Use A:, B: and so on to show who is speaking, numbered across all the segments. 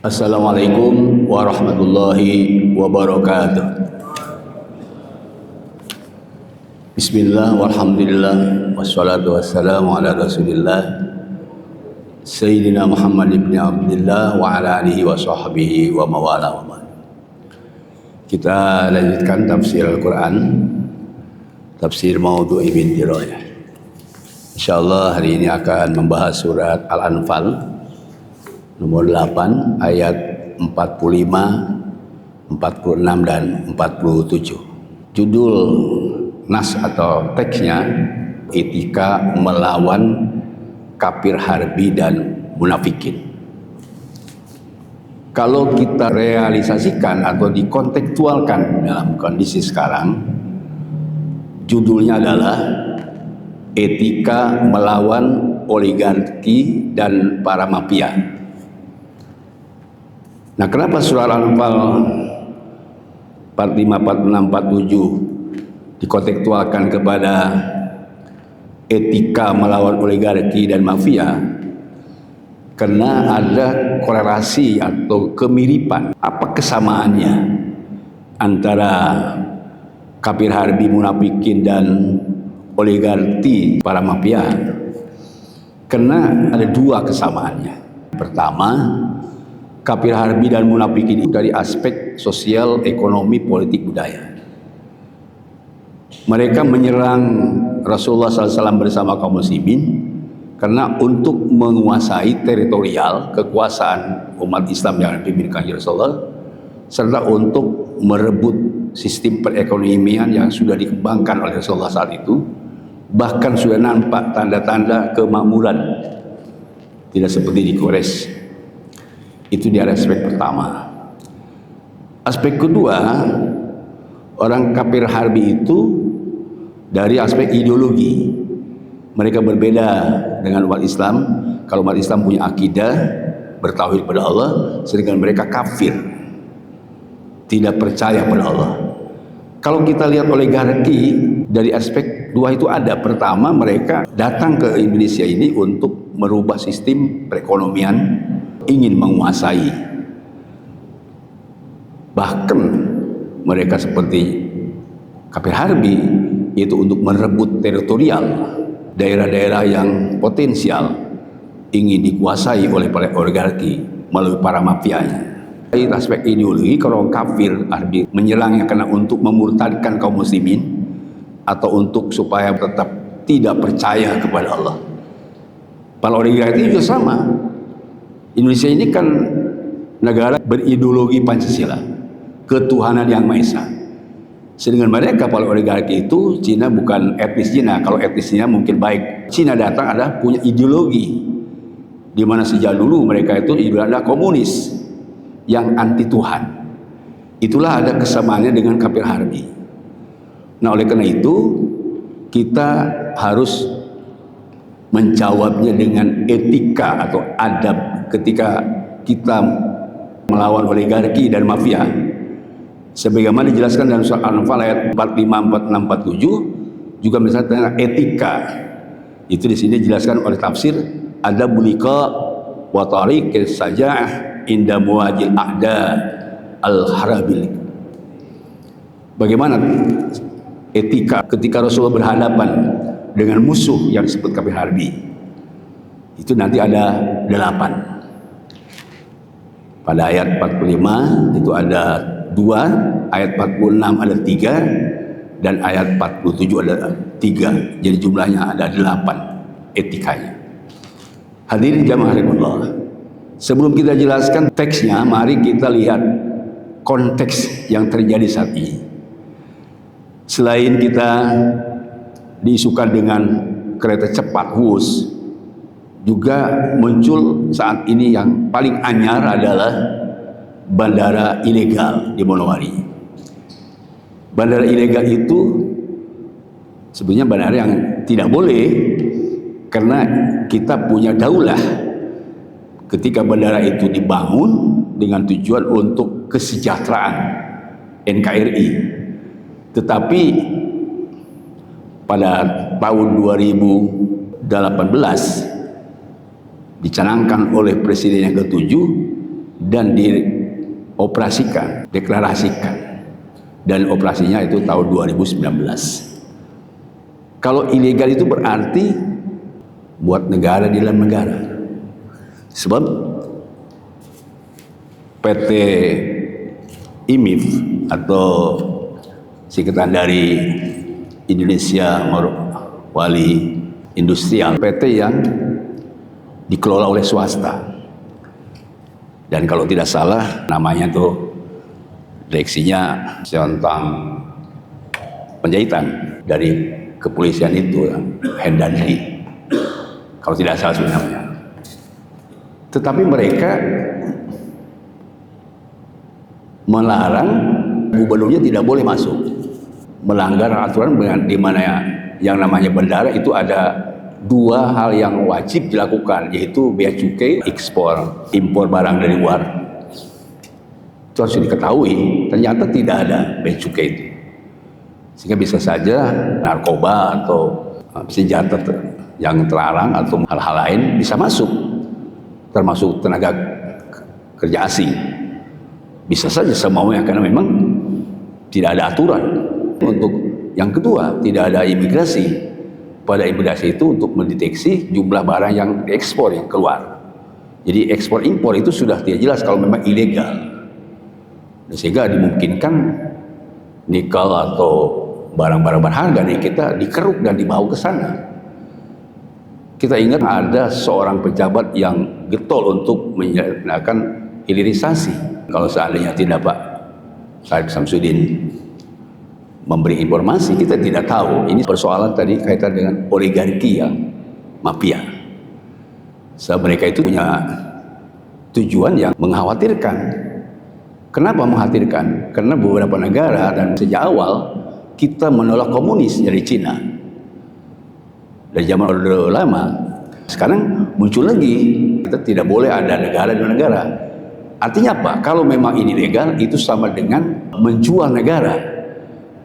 A: Assalamualaikum warahmatullahi wabarakatuh. Bismillah walhamdulillah wassalatu wassalamu ala rasulillah Sayyidina Muhammad ibn Abdullah wa ala alihi wa sahbihi wa mawala wa man. Kita lanjutkan tafsir Al-Quran, tafsir Maudhu'i bin Dirayah. InsyaAllah hari ini akan membahas surat Al-Anfal nomor 8 ayat 45, 46 dan 47. Judul nas atau teksnya etika melawan kafir harbi dan munafikin. Kalau kita realisasikan atau dikontekstualkan dalam kondisi sekarang, judulnya adalah etika melawan oligarki dan para mafia. Nah, kenapa surah Al-Anfal 45, 46, 47 dikontekstualkan kepada etika melawan oligarki dan mafia? Karena ada korelasi atau kemiripan. Apa kesamaannya antara kafir harbi, munafikin dan oligarki para mafia? Karena ada dua kesamaannya. Pertama, kafir harbi dan munafikin itu dari aspek sosial, ekonomi, politik, budaya. Mereka menyerang Rasulullah SAW bersama kaum muslimin karena untuk menguasai teritorial kekuasaan umat Islam yang dipimpin Rasulullah, serta untuk merebut sistem perekonomian yang sudah dikembangkan oleh Rasulullah saat itu. Bahkan sudah nampak tanda-tanda kemakmuran, tidak seperti di Quraisy. Itu di aspek pertama. Aspek kedua, orang kafir harbi itu dari aspek ideologi. Mereka berbeda dengan umat Islam. Kalau umat Islam punya akidah bertauhid pada Allah, sedangkan mereka kafir, tidak percaya pada Allah. Kalau kita lihat oligarki dari aspek dua itu ada. Pertama, mereka datang ke Indonesia ini untuk merubah sistem perekonomian, ingin menguasai. Bahkan mereka seperti kafir harbi, yaitu untuk merebut teritorial daerah-daerah yang potensial ingin dikuasai oleh para oligarki melalui para mafianya. Dari aspek ideologi, kalau kafir harbi menyerangnya karena untuk memurtadkan kaum muslimin atau untuk supaya tetap tidak percaya kepada Allah. Para oligarki juga sama. Indonesia ini kan negara berideologi Pancasila, ketuhanan yang Maha Esa. Sedangkan mereka para oligarki itu, Cina bukan etnis Cina. Kalau etnis Cina mungkin baik. Cina datang ada punya ideologi, di mana sejak dulu mereka itu adalah komunis yang anti Tuhan. Itulah ada kesamaannya dengan kafir harbi. Nah, oleh karena itu kita harus menjawabnya dengan etika atau adab ketika kita melawan oligarki dan mafia. Sebagaimana dijelaskan dalam surah Al-Anfal ayat 45, 46, 47 juga misalnya tentang etika. Itu di sini dijelaskan oleh tafsir adabul liqa wa tariq saja'ah inda muwajil a'da al-harabil. Bagaimana etika ketika Rasulullah berhadapan dengan musuh yang disebut kafir harbi? Itu nanti ada 8. Pada ayat 45 itu ada 2, ayat 46 ada 3, dan ayat 47 ada 3. Jadi jumlahnya ada 8 etikanya. Hadirin jamaah rahimakumullah. Sebelum kita jelaskan teksnya, mari kita lihat konteks yang terjadi saat ini. Selain kita diisukan dengan kereta cepat Wus, juga muncul saat ini yang paling anyar adalah bandara ilegal di Monowari. Bandara ilegal itu sebenarnya bandara yang tidak boleh, karena kita punya daulah. Ketika bandara itu dibangun dengan tujuan untuk kesejahteraan NKRI, tetapi pada tahun 2018 dicanangkan oleh Presiden yang ke-7 dan dioperasikan, deklarasikan, dan operasinya itu tahun 2019. Kalau ilegal itu berarti buat negara di dalam negara. Sebab PT IMIF atau singkatan dari Indonesia Wali Industrial, PT yang dikelola oleh swasta. Dan kalau tidak salah namanya tuh direksinya tentang penjahitan dari kepolisian itu, Hendandri, kalau tidak salah sebenarnya. Tetapi mereka melarang gubernurnya tidak boleh masuk, melanggar aturan di mana yang namanya bandara itu ada dua hal yang wajib dilakukan, yaitu bea cukai, ekspor, impor barang dari luar. Itu harus diketahui, ternyata tidak ada bea cukai itu. Sehingga bisa saja narkoba atau senjata yang terlarang atau hal-hal lain bisa masuk, termasuk tenaga kerja asing. Bisa saja semaunya karena memang tidak ada aturan. Untuk yang kedua, tidak ada imigrasi. Pada imigrasi itu untuk mendeteksi jumlah barang yang diekspor yang keluar. Jadi ekspor impor itu sudah tidak jelas kalau memang ilegal. Sehingga dimungkinkan nikel atau barang-barang berharga nih kita dikeruk dan dibawa ke sana. Kita ingat ada seorang pejabat yang getol untuk menyediakan hilirisasi. Kalau seandainya tidak Pak Syarif Samsudin memberi informasi, kita tidak tahu. Ini persoalan tadi kaitan dengan oligarki yang mafia. Sebab mereka itu punya tujuan yang mengkhawatirkan. Kenapa mengkhawatirkan? Karena beberapa negara dan sejak awal kita menolak komunis dari Cina. Dari zaman Orde Lama. Sekarang muncul lagi, kita tidak boleh ada negara dan negara. Artinya apa? Kalau memang ini legal, itu sama dengan menjual negara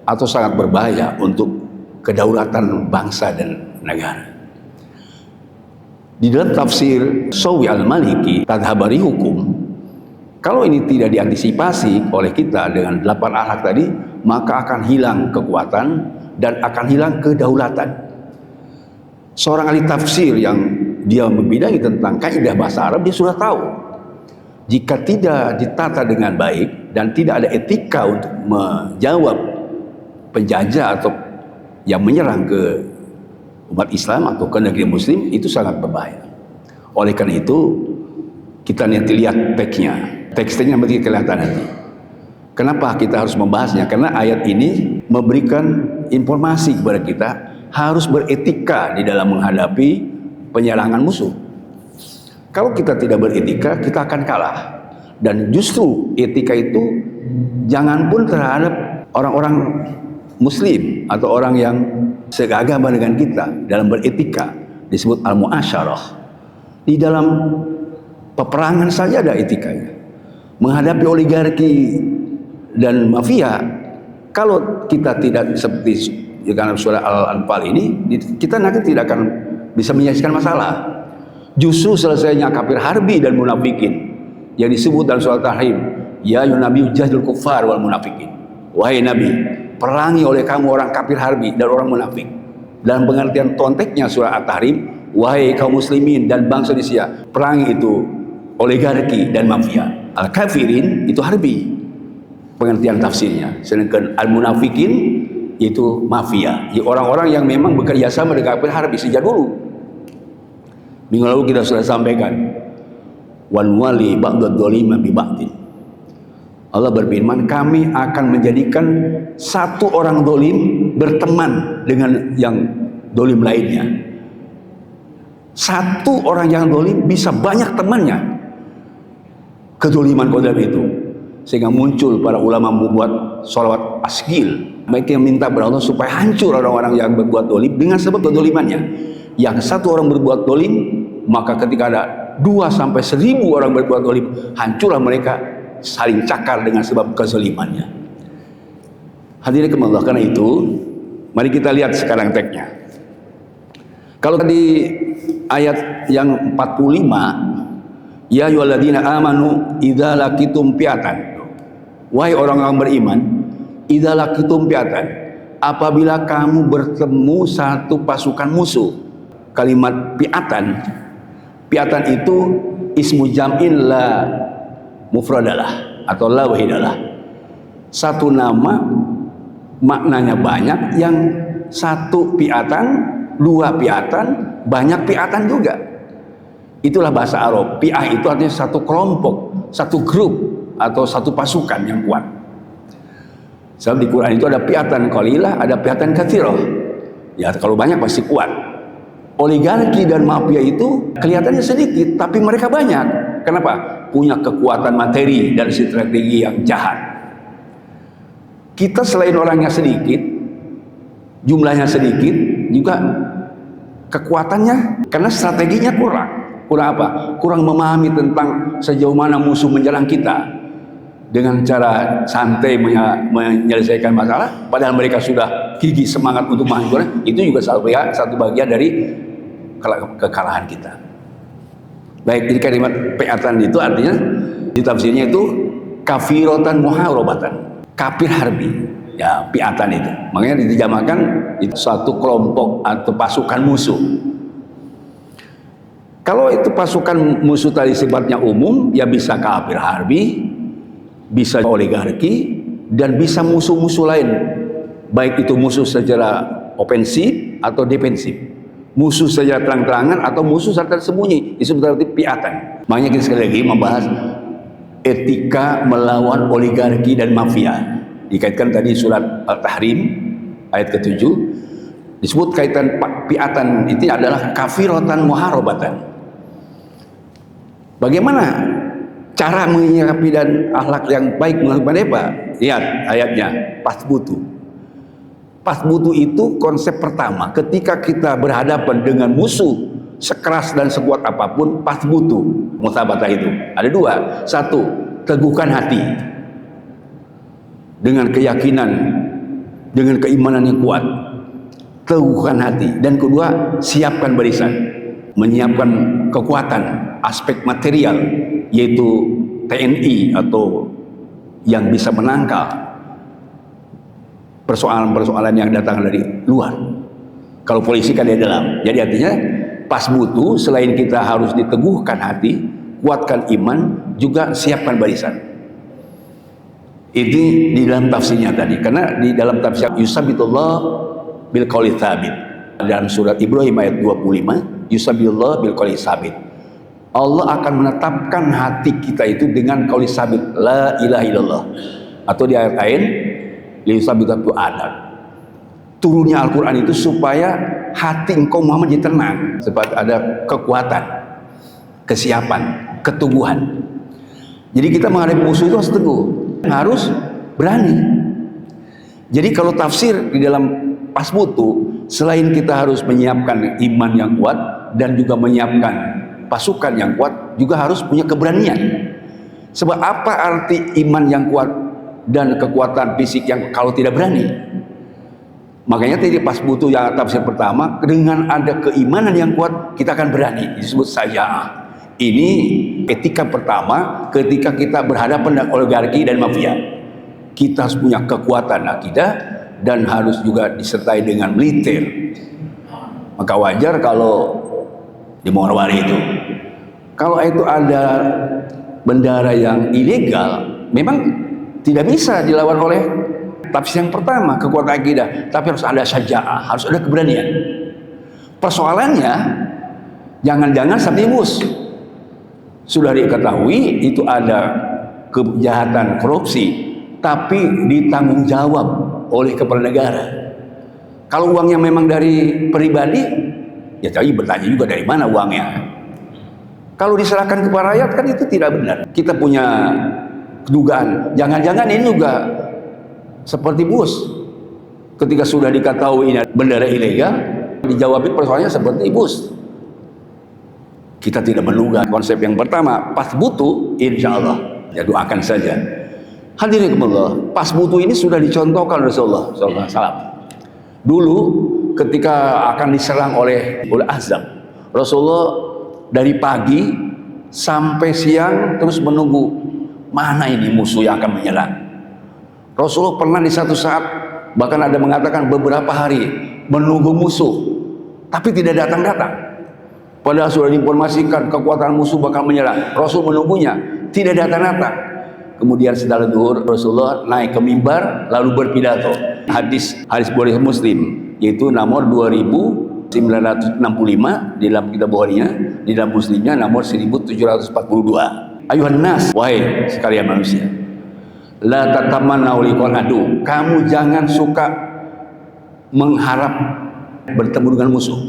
A: atau sangat berbahaya untuk kedaulatan bangsa dan negara. Di dalam tafsir Sawi Al-Maliki, Tadhabari Hukum, kalau ini tidak diantisipasi oleh kita dengan 8 akhlak tadi, maka akan hilang kekuatan dan akan hilang kedaulatan. Seorang ahli tafsir yang dia membidangi tentang kaidah bahasa Arab, dia sudah tahu jika tidak ditata dengan baik dan tidak ada etika untuk menjawab penjajah atau yang menyerang ke umat Islam atau ke negeri Muslim, itu sangat berbahaya. Oleh karena itu kita nanti lihat teksnya nanti kelihatan nanti. Kenapa kita harus membahasnya? Karena ayat ini memberikan informasi kepada kita harus beretika di dalam menghadapi penyerangan musuh. Kalau kita tidak beretika, kita akan kalah. Dan justru etika itu jangan pun terhadap orang-orang Muslim atau orang yang seagama dengan kita. Dalam beretika disebut al-muasyarah. Di dalam peperangan saja ada etikanya. Menghadapi oligarki dan mafia, kalau kita tidak seperti dalam surah Al-Anfal ini, kita nanti tidak akan bisa menyelesaikan masalah. Justru selesainya kafir harbi dan munafikin yang disebut dalam surah Tahrim, ya ayyuhan nabiyyu jahidil kuffar wal munafikin. Wahai Nabi, perangi oleh kamu orang kafir harbi dan orang munafik. Dalam pengertian konteksnya surah At-Tahrim, wahai kaum muslimin dan bangsa Indonesia, perangi itu oligarki dan mafia. Al-kafirin itu harbi, pengertian tafsirnya. Sedangkan al-munafikin itu mafia, orang-orang yang memang bekerja sama dengan kafir harbi sejak dulu. Minggu lalu kita sudah sampaikan, wan wali ba'dad dzalima bi ba'din. Allah berfirman, kami akan menjadikan satu orang dolim berteman dengan yang dolim lainnya. Satu orang yang dolim bisa banyak temannya kedoliman kodam itu, sehingga muncul para ulama membuat sholawat asgil, baik yang minta kepada Allah supaya hancur orang-orang yang berbuat dolim dengan sebab kedolimannya. Yang satu orang berbuat dolim, maka ketika ada 2 sampai 1000 orang berbuat dolim, hancurlah mereka saling cakar dengan sebab kezalimannya. Hadirin Allah, karena itu mari kita lihat sekarang teksnya. Kalau di ayat yang 45 Ya ayyuhalladzina amanu idza laqitum fi'atan. Wahai orang-orang beriman, idza laqitum fi'atan, apabila kamu bertemu satu pasukan musuh. Kalimat fi'atan, fi'atan itu ismu jam'in la mufradalah atau la wahidalah. Satu nama maknanya banyak, yang satu fi'atan, dua fi'atan, banyak fi'atan juga. Itulah bahasa Arab. Fi'ah itu artinya satu kelompok, satu grup atau satu pasukan yang kuat. Sebab di Quran itu ada fi'atan qalilah, ada fi'atan katsirah. Ya, kalau banyak pasti kuat. Oligarki dan mafia itu kelihatannya sedikit, tapi mereka banyak. Kenapa? Punya kekuatan materi dan strategi yang jahat. Kita selain orangnya sedikit, jumlahnya sedikit, juga kekuatannya, karena strateginya kurang. Kurang apa? Kurang memahami tentang sejauh mana musuh menyerang kita dengan cara santai menyelesaikan masalah, padahal mereka sudah gigih semangat untuk menghancurkan. Itu juga satu bagian dari kekalahan kita. Baik, jadi kalimat fi'atan itu artinya di tafsirnya itu kafiratan muharabatan, kafir harbi. Ya, fi'atan itu. Makanya dijamakan itu satu kelompok atau pasukan musuh. Kalau itu pasukan musuh tadi sifatnya umum, ya bisa kafir harbi, bisa oligarki, dan bisa musuh-musuh lain. Baik itu musuh secara ofensif atau defensif. Musuh secara terang-terangan atau musuh secara tersembunyi. Itu berarti fi'atan. Makanya kita sekali lagi membahas etika melawan oligarki dan mafia. Dikaitkan tadi surat Al-Tahrim ayat ke-7. Disebut kaitan fi'atan itu adalah kafiratan muharabatan. Bagaimana cara menyikapi dan akhlak yang baik melakukan apa? Lihat ayatnya, pasbutu. Pasbutu itu konsep pertama. Ketika kita berhadapan dengan musuh sekeras dan sekuat apapun, pasbutu. Musabata itu ada dua. Satu, teguhkan hati dengan keyakinan, dengan keimanan yang kuat. Teguhkan hati. Dan kedua, siapkan barisan, menyiapkan kekuatan aspek material, yaitu TNI atau yang bisa menangkal persoalan-persoalan yang datang dari luar. Kalau polisi kan di dalam. Jadi artinya pasbutu, selain kita harus diteguhkan hati, kuatkan iman, juga siapkan barisan. Ini di dalam tafsirnya tadi. Karena di dalam tafsir yusabitullah bil qauli tsabit. Dalam surat Ibrahim ayat 25, yusabitullah bil qauli tsabit. Allah akan menetapkan hati kita itu dengan qauli tsabit, la ilaha illallah. Atau di ayat lain, liyusabitatu adat. Turunnya Al-Quran itu supaya hati engkau Muhammad jadi tenang, sebab ada kekuatan, kesiapan, keteguhan. Jadi kita menghadapi musuh itu harus teguh, harus berani. Jadi kalau tafsir di dalam pasbutu, selain kita harus menyiapkan iman yang kuat dan juga menyiapkan pasukan yang kuat, juga harus punya keberanian. Sebab apa arti iman yang kuat dan kekuatan fisik yang kalau tidak berani? Makanya tadi pas butuh yang tafsir pertama, dengan ada keimanan yang kuat kita akan berani, disebut saja. Ini etika pertama ketika kita berhadapan dengan oligarki dan mafia. Kita harus punya kekuatan akidah dan harus juga disertai dengan militer. Maka wajar kalau di Morowali itu, kalau itu ada bendera yang ilegal, memang tidak bisa dilawan oleh tafsir yang pertama, kekuatan akidah, tapi harus ada syaja'ah, harus ada keberanian. Persoalannya, jangan-jangan Satimus sudah diketahui itu ada kejahatan korupsi, tapi ditanggung jawab oleh kepala negara. Kalau uangnya memang dari pribadi, ya tapi bertanya juga dari mana uangnya. Kalau diserahkan kepada rakyat kan itu tidak benar. Kita punya kedugaan, jangan-jangan ini juga seperti Bush. Ketika sudah diketahui ini bendera ilegal, dijawabin persoalannya seperti Bush. Kita tidak menduga konsep yang pertama, pas butuh, insya Allah, ya doakan saja. Hadirin Allah, pas butuh ini sudah dicontohkan Rasulullah SAW. Dulu ketika akan diserang oleh Ahzab, Rasulullah dari pagi sampai siang terus menunggu mana ini musuh yang akan menyerang. Rasulullah pernah di satu saat, bahkan ada mengatakan beberapa hari menunggu musuh, tapi tidak datang-datang. Padahal sudah diinformasikan kekuatan musuh bakal menyerang. Rasul menunggunya, tidak datang-datang. Kemudian setelah zuhur Rasulullah naik ke mimbar lalu berpidato. Hadis Bukhari Muslim, yaitu nomor 2965 di dalam kitab Bukhari-nya, di dalam Muslimnya nomor 1742. Ayuhan nas, wahai sekalian manusia, la tatamannau liqal adu, kamu jangan suka mengharap bertemu dengan musuh.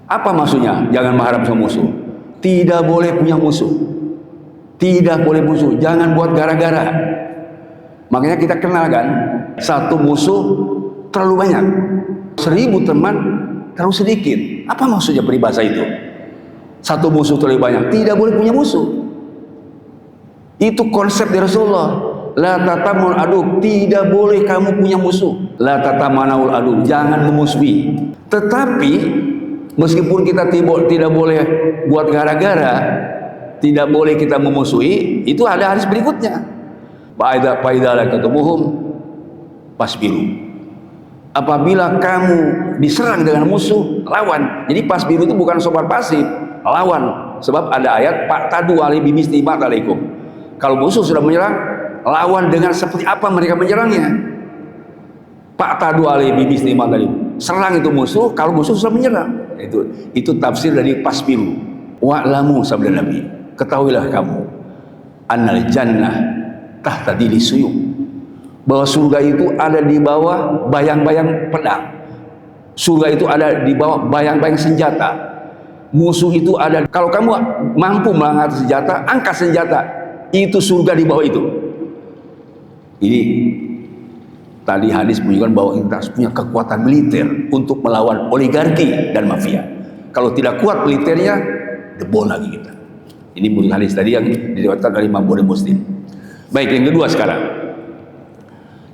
A: Apa maksudnya? Jangan mengharap sama musuh. Tidak boleh punya musuh. Tidak boleh musuh. Jangan buat gara-gara. Makanya kita kenal kan, satu musuh terlalu banyak, 1000 teman terlalu sedikit. Apa maksudnya peribahasa itu? Satu musuh terlalu banyak. Tidak boleh punya musuh. Itu konsep dari Rasulullah. La tatamul adu, tidak boleh kamu punya musuh. La tatamanaul adu, jangan memusuhi. Tetapi meskipun kita tidak boleh buat gara-gara, tidak boleh kita memusuhi, itu ada hadis berikutnya. Fa'idza lakatumuhum fasbiru. Apabila kamu diserang dengan musuh, lawan. Jadi fasbiru itu bukan sobat pasif, lawan. Sebab ada ayat fa'tadu alaihi bimisli ma alaikum. Kalau musuh sudah menyerang, lawan dengan seperti apa mereka menyerangnya. Fa'tadu alaihi bimisli ma alaikum. Serang itu musuh kalau musuh sudah menyerang. Itu tafsir dari fasbiru. Wa'lamu, sabda Nabi, ketahuilah kamu, annal jannah tahta dili suyuk, bahwa surga itu ada di bawah bayang-bayang pedang. Surga itu ada di bawah bayang-bayang senjata. Musuh itu ada, kalau kamu mampu mengangkat senjata, angkat senjata, itu surga di bawah itu. Ini tadi hadis menunjukkan bahwa kita harus punya kekuatan militer untuk melawan oligarki dan mafia. Kalau tidak kuat militernya, debol lagi kita. Ini menurut hadis tadi yang diriwayatkan oleh Imam Bukhari Muslim. Baik, yang kedua sekarang.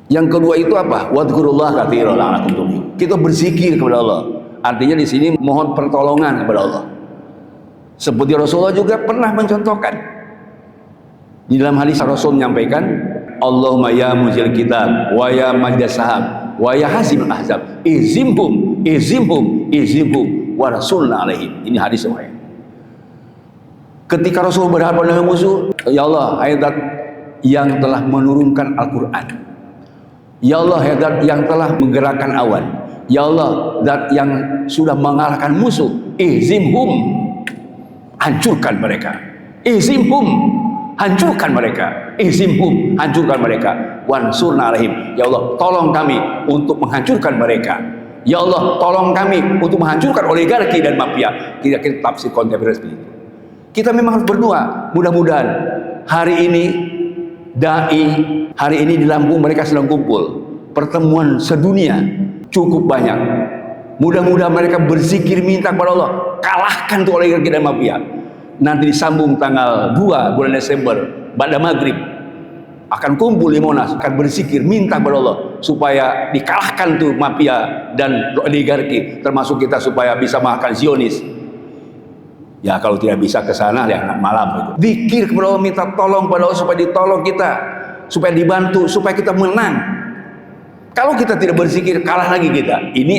A: Yang kedua itu apa? Wadhkurullah katsiran la'allakum tuflihun. Kita berzikir kepada Allah. Artinya di sini mohon pertolongan kepada Allah. Seperti Rasulullah juga pernah mencontohkan. Di dalam hadis Rasul menyampaikan, Allahumma ya muzil kitab wa ya majdas sahab wa ya hasim ahzab izimhum wa rasulna alaihim. Ini hadis sahih. Ketika Rasul berhadapan dengan musuh, ya Allah, hayat yang telah menurunkan Al-Quran, ya Allah, hayat yang telah menggerakkan awan, ya Allah, zat yang sudah mengalahkan musuh, izimhum, hancurkan mereka, izimhum, hancurkan mereka, izimhum, hancurkan mereka, wansurna alaihim, ya Allah, tolong kami untuk menghancurkan mereka, ya Allah, tolong kami untuk menghancurkan oligarki dan mafia. Kira-kira tafsir kontemporer seperti itu. Kita memang harus berdoa, mudah-mudahan hari ini hari ini di Lampung mereka sedang kumpul, pertemuan sedunia cukup banyak. Mudah-mudahan mereka berzikir minta kepada Allah, kalahkan tuh oligarki dan mafia. Nanti disambung tanggal 2 bulan Desember pada maghrib akan kumpul di Monas, akan berzikir minta kepada Allah supaya dikalahkan tuh mafia dan oligarki, termasuk kita supaya bisa mengalahkan Zionis. Ya kalau tidak bisa ke sana ya malam itu. Zikir kepada Allah, minta tolong kepada Allah supaya ditolong kita, supaya dibantu, supaya kita menang. Kalau kita tidak berzikir, kalah lagi kita. Ini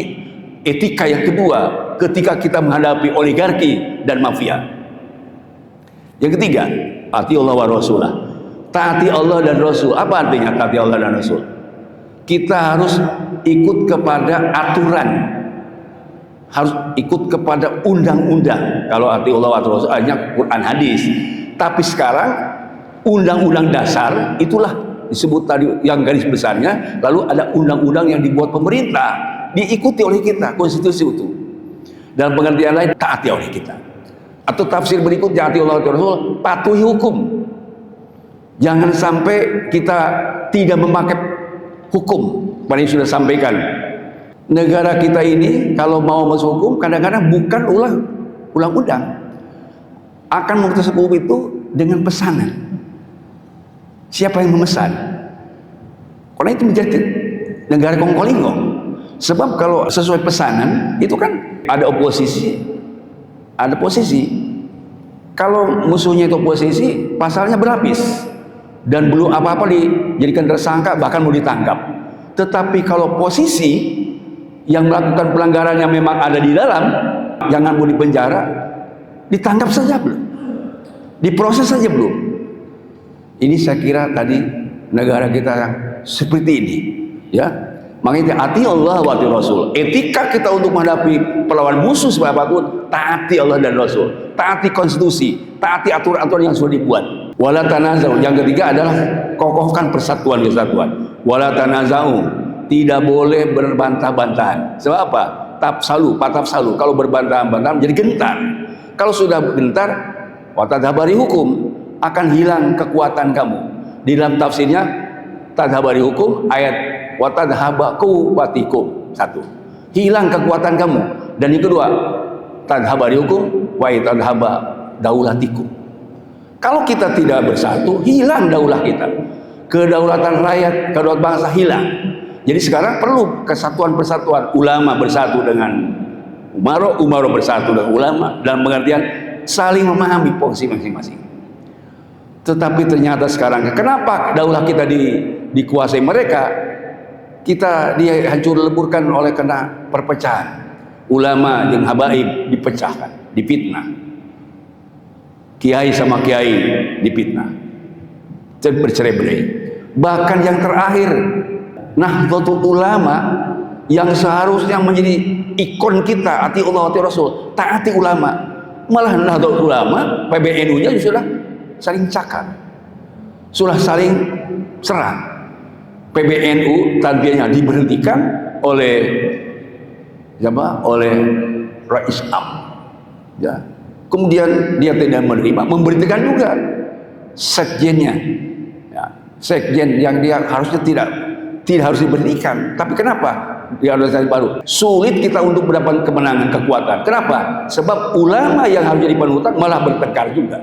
A: etika yang kedua ketika kita menghadapi oligarki dan mafia. Yang ketiga, taati Allah wa Rasulah. Taati Allah dan Rasul. Apa artinya taati Allah dan Rasul? Kita harus ikut kepada aturan, harus ikut kepada undang-undang. Kalau arti Allah wa Rasul hanya Quran hadis. Tapi sekarang undang-undang dasar itulah disebut tadi yang garis besarnya. Lalu ada undang-undang yang dibuat pemerintah, diikuti oleh kita, konstitusi itu. Dalam pengertian lain, taati oleh kita. Atau tafsir berikut, taati Allah wa Rasul, patuhi hukum. Jangan sampai kita tidak memakai hukum. Paling sudah sampaikan, negara kita ini kalau mau masuk hukum kadang-kadang bukan undang-undang, akan memutus hukum itu dengan pesanan. Siapa yang memesan? Karena itu menjadi negara kongkolingo. Sebab kalau sesuai pesanan itu kan ada oposisi, ada posisi. Kalau musuhnya itu oposisi, pasalnya berlapis dan belum apa-apa dijadikan tersangka, bahkan mau ditangkap. Tetapi kalau posisi yang melakukan pelanggaran yang memang ada di dalam, jangan mau dipenjara, ditangkap saja belum, diproses saja belum. Ini saya kira tadi negara kita yang seperti ini, ya. Makanya taati Allah wa taati Rasul. Etika kita untuk menghadapi perlawan musuh siapapun, taati Allah dan Rasul, taati konstitusi, taati aturan-aturan yang sudah dibuat. Wala tanazau. Yang ketiga adalah kokohkan persatuan kesatuan. Wala tanazau, tidak boleh berbantah-bantahan. Sebab apa? Patafsalu. Kalau berbantah-bantahan menjadi gentar. Kalau sudah gentar, watadhabari hukum, akan hilang kekuatan kamu. Di dalam tafsirnya tadhabari hukum ayat watadhabaku watikum, satu, hilang kekuatan kamu. Dan yang kedua, tadhabari hukum wa tadhaba daulatikum. Kalau kita tidak bersatu, hilang daulah kita, kedaulatan rakyat, kedaulatan bangsa hilang. Jadi sekarang perlu kesatuan persatuan, ulama bersatu dengan umaro bersatu dengan ulama, dalam pengertian saling memahami posisi masing-masing. Tetapi ternyata sekarang, kenapa daulah kita dikuasai mereka? Kita dihancur leburkan oleh kena perpecahan. Ulama dan habaib dipecahkan, dipitnah. Kiai sama kiai dipitnah, bercerai-berai. Bahkan yang terakhir, Nahdlatul Ulama yang seharusnya menjadi ikon kita, ati Allah, ati Rasul, taati ulama, malah Nahdlatul Ulama, PBNU-nya sudah saling cakar, sudah saling serang. PBNU tadinya diberhentikan oleh Rais Am, ya. Kemudian dia tidak menerima, memberhentikan juga sekjennya, ya. Sekjen yang dia harusnya tidak harus diberhentikan. Tapi kenapa? Dia ada saya baru. Sulit kita untuk mendapat kemenangan, kekuatan. Kenapa? Sebab ulama yang harus jadi panutan malah bertengkar juga.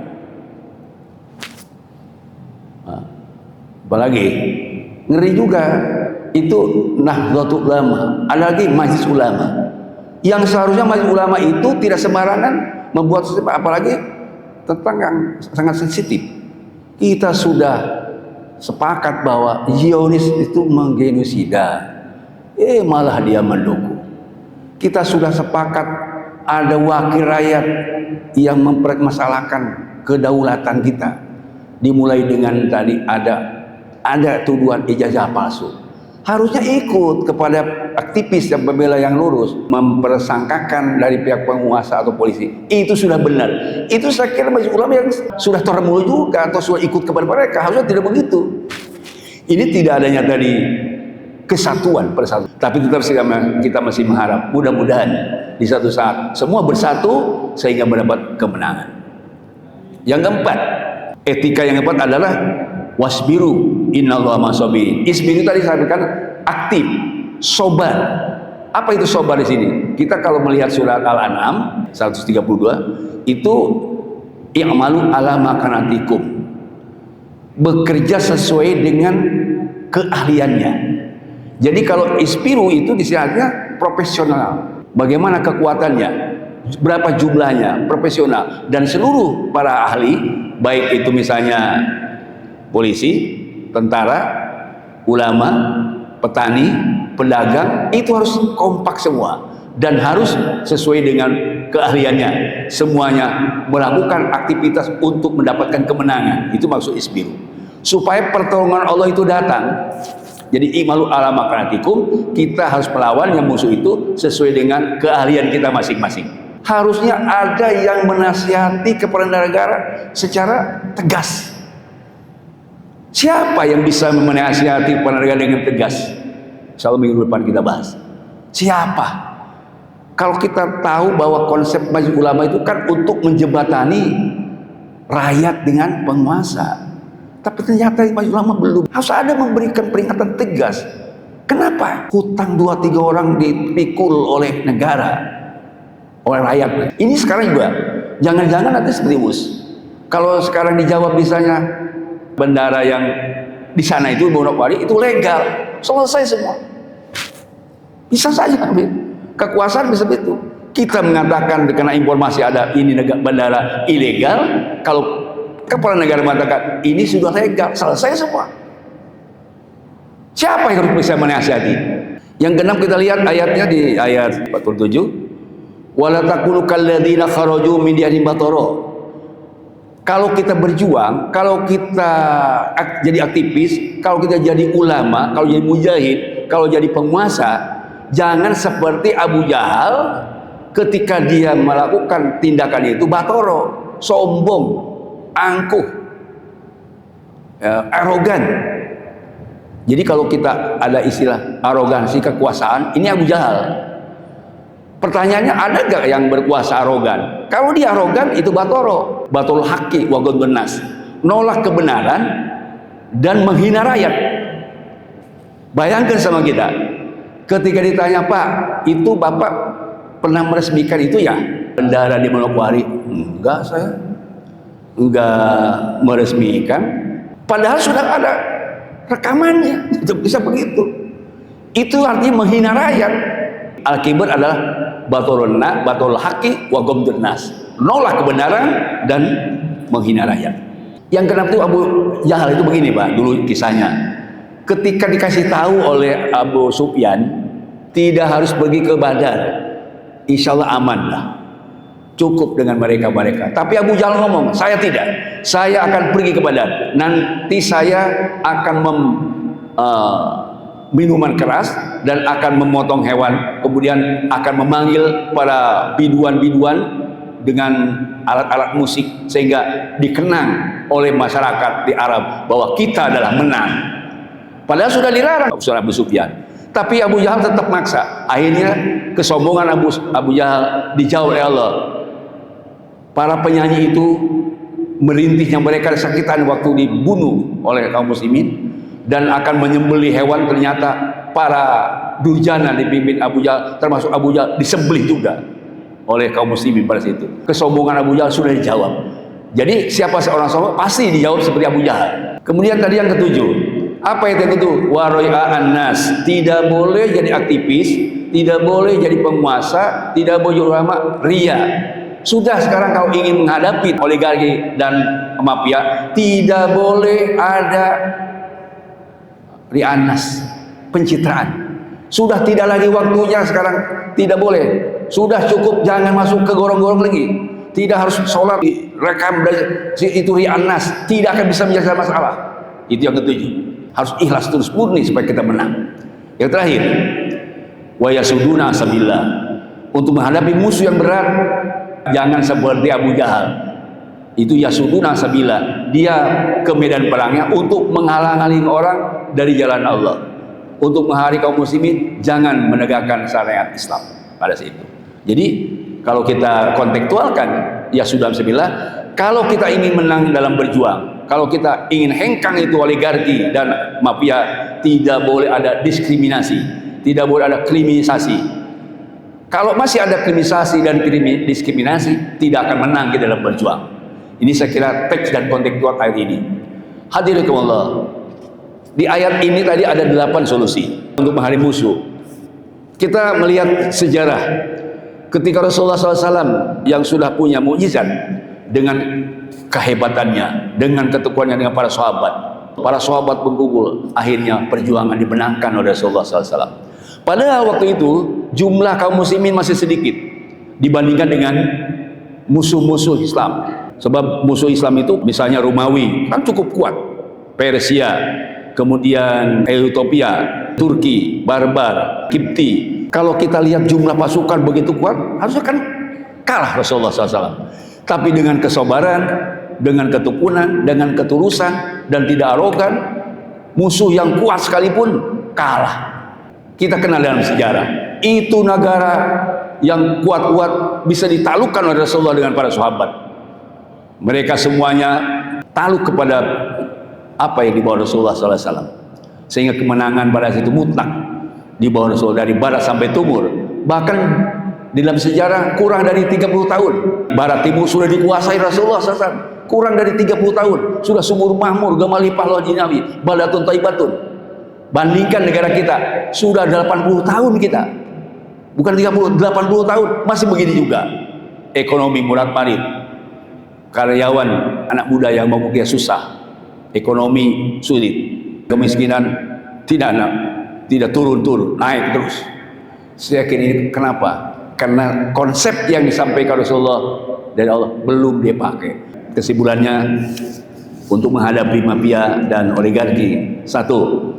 A: Apalagi ngeri juga itu Nahdlatul Ulama, ada lagi Majelis Ulama yang seharusnya Majelis Ulama itu tidak sembarangan membuat sesuatu, apalagi tentang yang sangat sensitif. Kita sudah sepakat bahwa Zionis itu menggenosida, malah dia mendukung. Kita sudah sepakat ada wakil rakyat yang mempermasalahkan kedaulatan kita, dimulai dengan tadi ada tuduhan ijazah palsu. Harusnya ikut kepada aktivis dan pembela yang lurus, mempersangkakan dari pihak penguasa atau polisi. Itu sudah benar. Itu saya kira majelis ulama yang sudah termulu juga atau sudah ikut kepada mereka. Harusnya tidak begitu. Ini tidak adanya tadi kesatuan persatuan. Tapi tetap kita masih mengharap mudah-mudahan di satu saat semua bersatu sehingga mendapat kemenangan. Yang keempat, etika yang keempat adalah wasbiru innallaha ma'as-sabirin. Isbiru tadi saya sampaikan aktif, sobar. Apa itu sobar di sini? Kita kalau melihat surat Al-An'am 132 itu i'malu ala makanatikum, bekerja sesuai dengan keahliannya. Jadi kalau isbiru itu disebutnya profesional. Bagaimana kekuatannya? Berapa jumlahnya? Profesional. Dan seluruh para ahli, baik itu misalnya polisi, tentara, ulama, petani, pedagang, itu harus kompak semua dan harus sesuai dengan keahliannya. Semuanya melakukan aktivitas untuk mendapatkan kemenangan. Itu maksud isbiru. Supaya pertolongan Allah itu datang. Jadi i'malu ala makanatikum, kita harus melawan yang musuh itu sesuai dengan keahlian kita masing-masing. Harusnya ada yang menasihati kepada negara secara tegas. Siapa yang bisa menasihati kepada negara dengan tegas? Insyaallah minggu depan kita bahas. Siapa? Kalau kita tahu bahwa konsep majelis ulama itu kan untuk menjembatani rakyat dengan penguasa. Tapi ternyata majelis ulama belum. Harus ada memberikan peringatan tegas. Kenapa? Hutang 2-3 orang dipikul oleh negara, oleh rakyat. Ini sekarang juga. Jangan-jangan nanti seperti kalau sekarang dijawab misalnya bandara yang di sana itu Manokwari itu legal, selesai semua. Bisa saja kekuasaan bisa begitu. Kita mengatakan karena informasi ada ini bandara ilegal, kalau kepala negara mengatakan ini sudah legal, selesai semua. Siapa yang harus bisa menasihati? Yang keenam kita lihat ayatnya di ayat 47. Wala takunu kalladzina kharaju min diyarihim batara. Kalau kita berjuang, kalau kita jadi aktivis, kalau kita jadi ulama, kalau jadi mujahid, kalau jadi penguasa, jangan seperti Abu Jahal ketika dia melakukan tindakan itu batoro, sombong, angkuh, arogan. Jadi kalau kita ada istilah arogansi kekuasaan, ini Abu Jahal. Pertanyaannya, ada gak yang berkuasa arogan? Kalau dia arogan, itu batoro, batul haqi wa ghadbun nas, nolak kebenaran dan menghina rakyat. Bayangkan sama kita, ketika ditanya, Pak, itu Bapak pernah meresmikan itu ya bendara di Manokwari? Enggak, saya enggak meresmikan. Padahal sudah ada rekamannya, itu bisa begitu. Itu artinya menghina rakyat. Al-kibr adalah batul haqi wa ghamdun nas, nolak kebenaran dan menghina rakyat. Yang kenapa itu Abu Jahal itu begini, Pak, dulu kisahnya. Ketika dikasih tahu oleh Abu Sufyan tidak harus pergi ke Badar, insya Allah aman lah, cukup dengan mereka. Tapi Abu Jahal ngomong, saya tidak, saya akan pergi ke Badar, nanti saya akan minuman keras dan akan memotong hewan, kemudian akan memanggil para biduan-biduan dengan alat-alat musik sehingga dikenang oleh masyarakat di Arab bahwa kita adalah menang. Padahal sudah dilarang Abu Sufyan, tapi Abu Jahal tetap maksa. Akhirnya kesombongan Abu Jahal dijauh oleh Allah. Para penyanyi itu merintihnya mereka kesakitan waktu dibunuh oleh kaum muslimin, dan akan menyembelih hewan. Ternyata para durjana dipimpin Abu Jahal, termasuk Abu Jahal, disembelih juga oleh kaum muslimin pada situ. Kesombongan Abu Jahal sudah dijawab. Jadi siapa seorang sombong pasti dijawab seperti Abu Jahal. Kemudian tadi yang ketujuh, apa yang ketujuh? Waroya'an nas, tidak boleh jadi aktivis, tidak boleh jadi penguasa, tidak boleh jadi ulama, ria. Sudah sekarang kalau ingin menghadapi oligarki dan mafia, tidak boleh ada rianas, pencitraan. Sudah tidak lagi waktunya sekarang, tidak boleh. Sudah cukup, jangan masuk ke gorong-gorong lagi. Tidak harus sholat rekam itu rianas, tidak akan bisa menyelesaikan masalah. Itu yang ketujuh. Harus ikhlas terus murni supaya kita menang. Yang terakhir, wa yasuduna sabillah, untuk menghadapi musuh yang berat, jangan seperti Abu Jahal. Itu yasuduna sabila, dia ke medan perangnya untuk menghalang-halangi orang dari jalan Allah, untuk menghari kaum muslimin, jangan menegakkan syariat Islam pada situ. Jadi kalau kita kontekstualkan yasuduna sabila, kalau kita ingin menang dalam berjuang, kalau kita ingin hengkang itu oligarki dan mafia, tidak boleh ada diskriminasi, tidak boleh ada kriminalisasi. Kalau masih ada kriminalisasi dan diskriminasi, tidak akan menang di dalam berjuang. Ini saya kira teks dan kontekstual ayat ini. Hadirin Allah, di ayat ini tadi ada 8 solusi untuk menghadapi musuh. Kita melihat sejarah ketika Rasulullah SAW yang sudah punya mukjizat dengan kehebatannya, dengan ketekuannya dengan para sahabat berkumpul, akhirnya perjuangan dimenangkan oleh Rasulullah SAW. Padahal waktu itu jumlah kaum muslimin masih sedikit dibandingkan dengan musuh-musuh Islam. Sebab musuh Islam itu misalnya Romawi kan cukup kuat, Persia, kemudian Ethiopia, Turki, Barbar, Kipti. Kalau kita lihat jumlah pasukan begitu kuat, harusnya kan kalah Rasulullah SAW. Tapi dengan kesabaran, dengan ketekunan, dengan ketulusan, dan tidak arogan, musuh yang kuat sekalipun kalah. Kita kenal dalam sejarah, itu negara yang kuat-kuat bisa ditaklukkan oleh Rasulullah dengan para sahabat. Mereka semuanya takluk kepada apa yang dibawa Rasulullah SAW, sehingga kemenangan pada situ mutlak di bawah Rasulullah dari barat sampai timur. Bahkan di dalam sejarah kurang dari 30 tahun barat timur sudah dikuasai Rasulullah SAW. Kurang dari 30 tahun sudah sumur makmur, gamalipah loh jinawi, balatun taibatun. Bandingkan negara kita sudah 80 tahun kita bukan 30, 80 tahun masih begini juga. Ekonomi murad-marid, karyawan anak muda yang mau kuliah susah, ekonomi sulit, kemiskinan tidak turun-turun, naik terus. Saya yakin ini kenapa? Karena konsep yang disampaikan Rasulullah dari Allah belum dia pakai. Kesimpulannya, untuk menghadapi mafia dan oligarki, satu,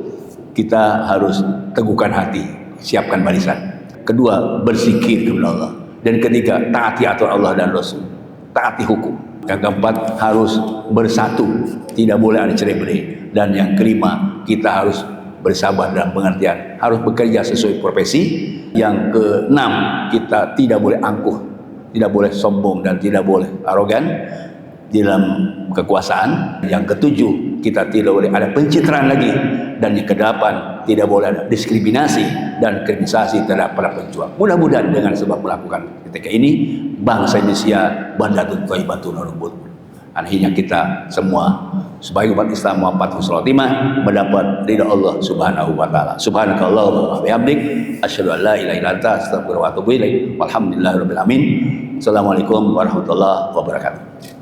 A: kita harus teguhkan hati, siapkan barisan. Kedua, berzikir kepada Allah. Dan ketiga, taati aturan Allah dan Rasul, taati hukum. Yang keempat, harus bersatu, tidak boleh ada cerai-berai. Dan yang kelima, kita harus bersabar dalam pengertian, harus bekerja sesuai profesi. Yang keenam, kita tidak boleh angkuh, tidak boleh sombong, dan tidak boleh arogan dalam kekuasaan. Yang ketujuh, kita tidak boleh ada pencitraan lagi. Dan yang kedelapan, tidak boleh ada diskriminasi dan kriminalisasi terhadap para pejuang. Mudah-mudahan dengan sebab melakukan ketika ini, bangsa Indonesia baldatun thayyibatun warabut. Akhirnya kita semua sebagai umat Islam Muhammadun Salatimah mendapat ridha Allah Subhanahu wa taala. Subhanakallahumma wa bihamdik asyhadu an la ilaha illa anta astaghfiruka wa atubu ilaik. Walhamdulillahirabbil alamin. Assalamualaikum warahmatullahi wabarakatuh.